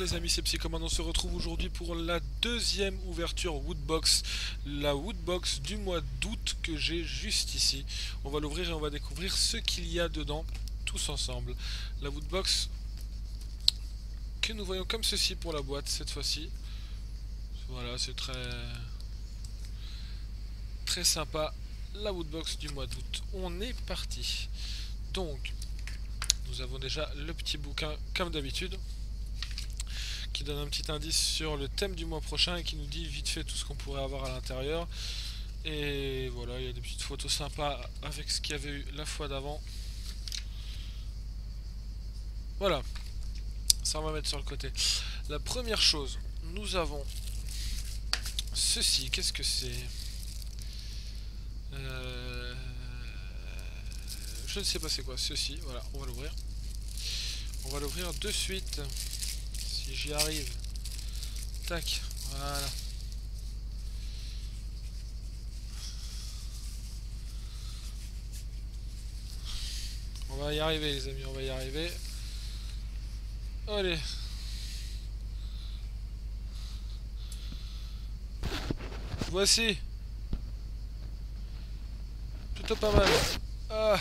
les amis, c'est Psychoman, on se retrouve aujourd'hui pour la deuxième ouverture Woodbox, la Woodbox du mois d'août que j'ai juste ici. On va l'ouvrir et on va découvrir ce qu'il y a dedans, tous ensemble. La Woodbox que nous voyons comme ceci pour la boîte cette fois-ci. Voilà, c'est très sympa, la Woodbox du mois d'août. On est parti. Donc, nous avons déjà le petit bouquin comme d'habitude, qui donne un petit indice sur le thème du mois prochain et qui nous dit vite fait tout ce qu'on pourrait avoir à l'intérieur. Et voilà, il y a des petites photos sympas avec ce qu'il y avait eu la fois d'avant. Voilà, ça on va mettre sur le côté. La première chose, nous avons ceci. Qu'est-ce que c'est? Je ne sais pas c'est quoi. Ceci, voilà, on va l'ouvrir. On va l'ouvrir de suite. Si j'y arrive. Tac, voilà. On va y arriver les amis, on va y arriver. Allez. Voici. Plutôt pas mal. Ah.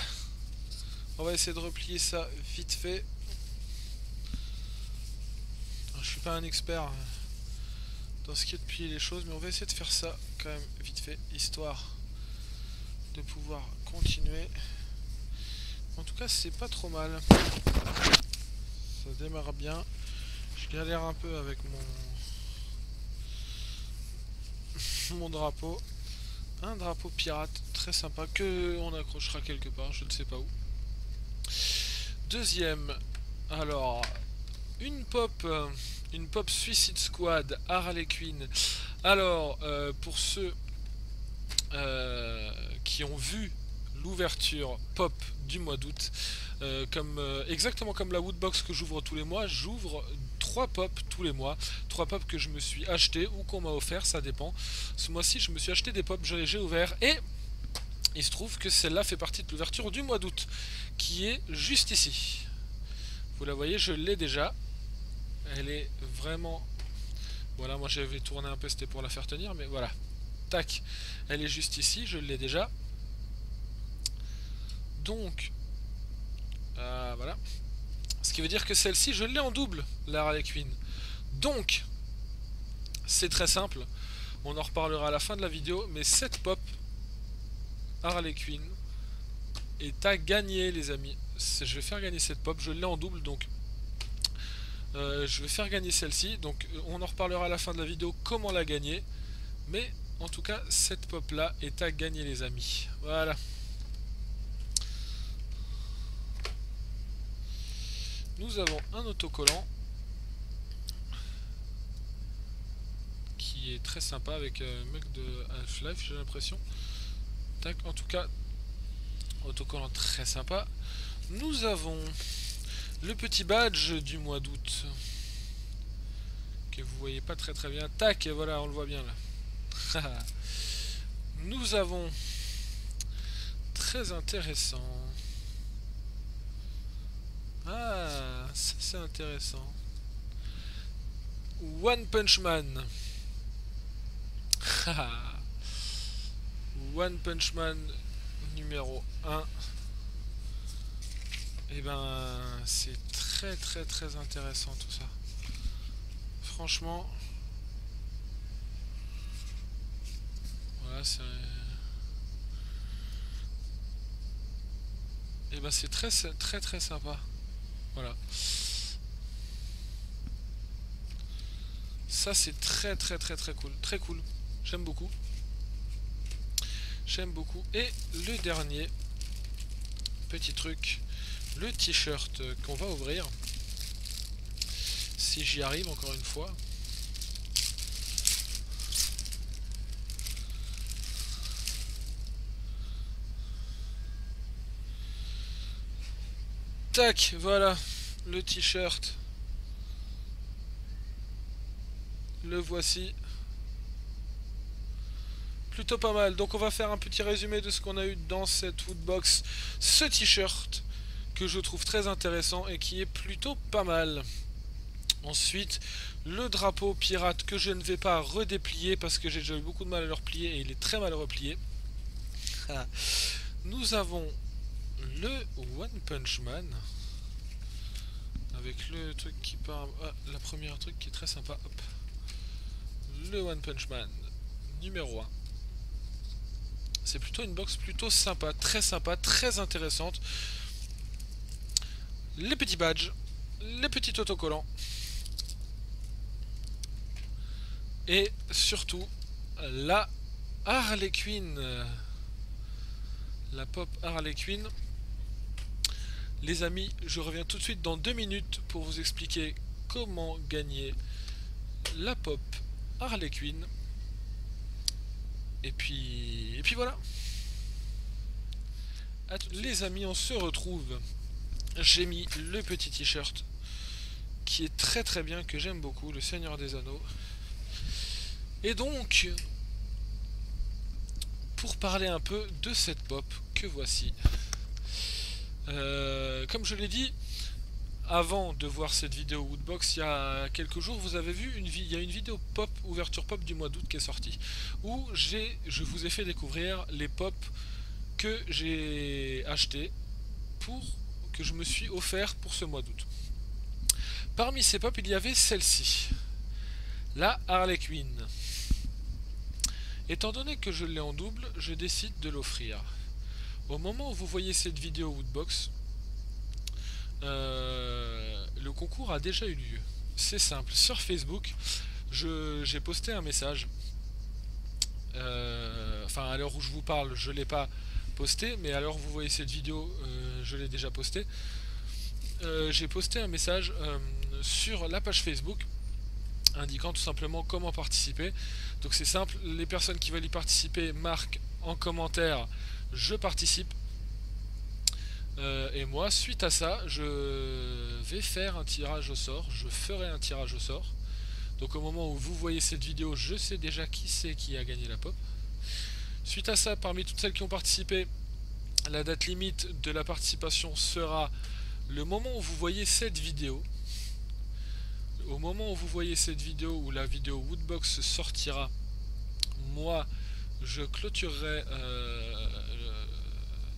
On va essayer de replier ça vite fait. Je suis pas un expert dans ce qui est de plier les choses, mais on va essayer de faire ça quand même vite fait, histoire de pouvoir continuer. En tout cas, c'est pas trop mal. Ça démarre bien. Je galère un peu avec mon drapeau. Un drapeau pirate très sympa que on accrochera quelque part, je ne sais pas où. Deuxième, alors une pop Suicide Squad Harley Quinn. Alors pour ceux qui ont vu l'ouverture pop du mois d'août, exactement comme la Woodbox que j'ouvre tous les mois, j'ouvre 3 pop tous les mois, 3 pop que je me suis acheté ou qu'on m'a offert, ça dépend. Ce mois-ci je me suis acheté des pop, j'ai ouvert et il se trouve que celle-là fait partie de l'ouverture du mois d'août, qui est juste ici. Vous la voyez, je l'ai déjà. Elle est vraiment... Voilà, moi j'avais tourné un peu, c'était pour la faire tenir, mais voilà. Tac, elle est juste ici, je l'ai déjà. Donc, voilà. Ce qui veut dire que celle-ci, je l'ai en double, la Harley Quinn. Donc, c'est très simple. On en reparlera à la fin de la vidéo, mais cette pop Harley Quinn est à gagner, les amis. Je vais faire gagner cette pop, je l'ai en double, donc je vais faire gagner celle-ci. Donc, on en reparlera à la fin de la vidéo comment la gagner. Mais, en tout cas, cette pop-là est à gagner, les amis. Voilà. Nous avons un autocollant qui est très sympa avec un mec de Half-Life, j'ai l'impression. Tac, en tout cas, autocollant très sympa. Nous avons le petit badge du mois d'août que vous voyez pas très bien. Tac, et voilà, on le voit bien là. Nous avons très intéressant. Ah, ça c'est intéressant. One Punch Man. One Punch Man numéro 1. Et ben c'est très intéressant tout ça. Franchement. Voilà, c'est... Et ben c'est très sympa. Voilà. Ça c'est très cool. Très cool. J'aime beaucoup. J'aime beaucoup. Et le dernier petit truc, le t-shirt qu'on va ouvrir. Si j'y arrive encore une fois. Tac, voilà le t-shirt. Le voici. Plutôt pas mal. Donc on va faire un petit résumé de ce qu'on a eu dans cette Woodbox. Ce t-shirt que je trouve très intéressant et qui est plutôt pas mal. Ensuite, le drapeau pirate que je ne vais pas redéplier parce que j'ai déjà eu beaucoup de mal à le replier et il est très mal replié. Nous avons le One Punch Man avec le truc qui part. Ah, la première truc qui est très sympa. Hop. Le One Punch Man numéro 1. C'est plutôt une box plutôt sympa, très intéressante. Les petits badges, les petits autocollants. Et surtout, la Harley Quinn. La pop Harley Quinn. Les amis, je reviens tout de suite dans 2 minutes pour vous expliquer comment gagner la pop Harley Quinn. Et puis voilà. Les amis, on se retrouve. J'ai mis le petit t-shirt qui est très bien, que j'aime beaucoup, le Seigneur des Anneaux. Et donc, pour parler un peu de cette pop que voici. Comme je l'ai dit, avant de voir cette vidéo Woodbox, il y a quelques jours, vous avez vu il y a une vidéo pop, ouverture pop du mois d'août qui est sortie, où je vous ai fait découvrir les pop que j'ai acheté que je me suis offert pour ce mois d'août. Parmi ces pop, il y avait celle-ci, la Harley Quinn. Étant donné que je l'ai en double, je décide de l'offrir. Au moment où vous voyez cette vidéo Woodbox, le concours a déjà eu lieu. C'est simple, sur Facebook, j'ai posté un message. Enfin, à l'heure où je vous parle, je ne l'ai pas posté, mais à l'heure où vous voyez cette vidéo, je l'ai déjà posté. J'ai posté un message sur la page Facebook indiquant tout simplement comment participer. Donc c'est simple, les personnes qui veulent y participer marquent en commentaire je participe. Et moi, suite à ça, je vais faire un tirage au sort. Je ferai un tirage au sort. Donc au moment où vous voyez cette vidéo, je sais déjà qui c'est qui a gagné la pop. Suite à ça, parmi toutes celles qui ont participé, la date limite de la participation sera le moment où vous voyez cette vidéo. Au moment où vous voyez cette vidéo, où la vidéo Woodbox sortira, moi je clôturerai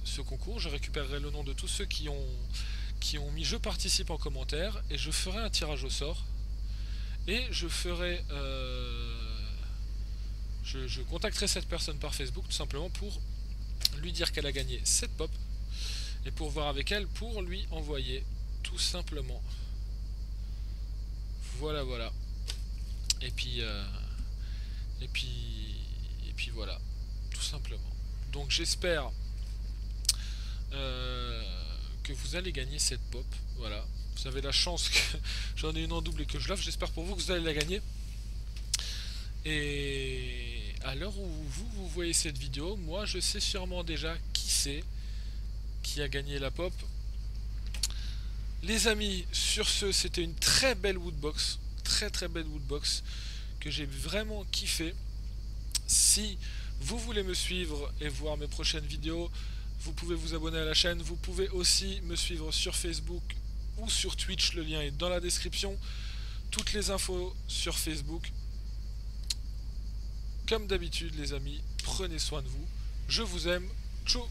ce concours, je récupérerai le nom de tous ceux qui ont mis je participe en commentaire et je ferai un tirage au sort et je ferai je contacterai cette personne par Facebook tout simplement pour lui dire qu'elle a gagné cette pop et pour voir avec elle pour lui envoyer tout simplement. Voilà. Et puis voilà, tout simplement. Donc j'espère que vous allez gagner cette pop. Voilà, vous avez la chance que j'en ai une en double et que je l'offre. J'espère pour vous que vous allez la gagner. Et à l'heure où vous voyez cette vidéo, moi je sais sûrement déjà qui c'est qui a gagné la pop. Les amis, sur ce, c'était une très belle Woodbox, très belle Woodbox que j'ai vraiment kiffé. Si vous voulez me suivre et voir mes prochaines vidéos, vous pouvez vous abonner à la chaîne. Vous pouvez aussi me suivre sur Facebook ou sur Twitch, le lien est dans la description. Toutes les infos sur Facebook. Comme d'habitude les amis, prenez soin de vous. Je vous aime. Ciao.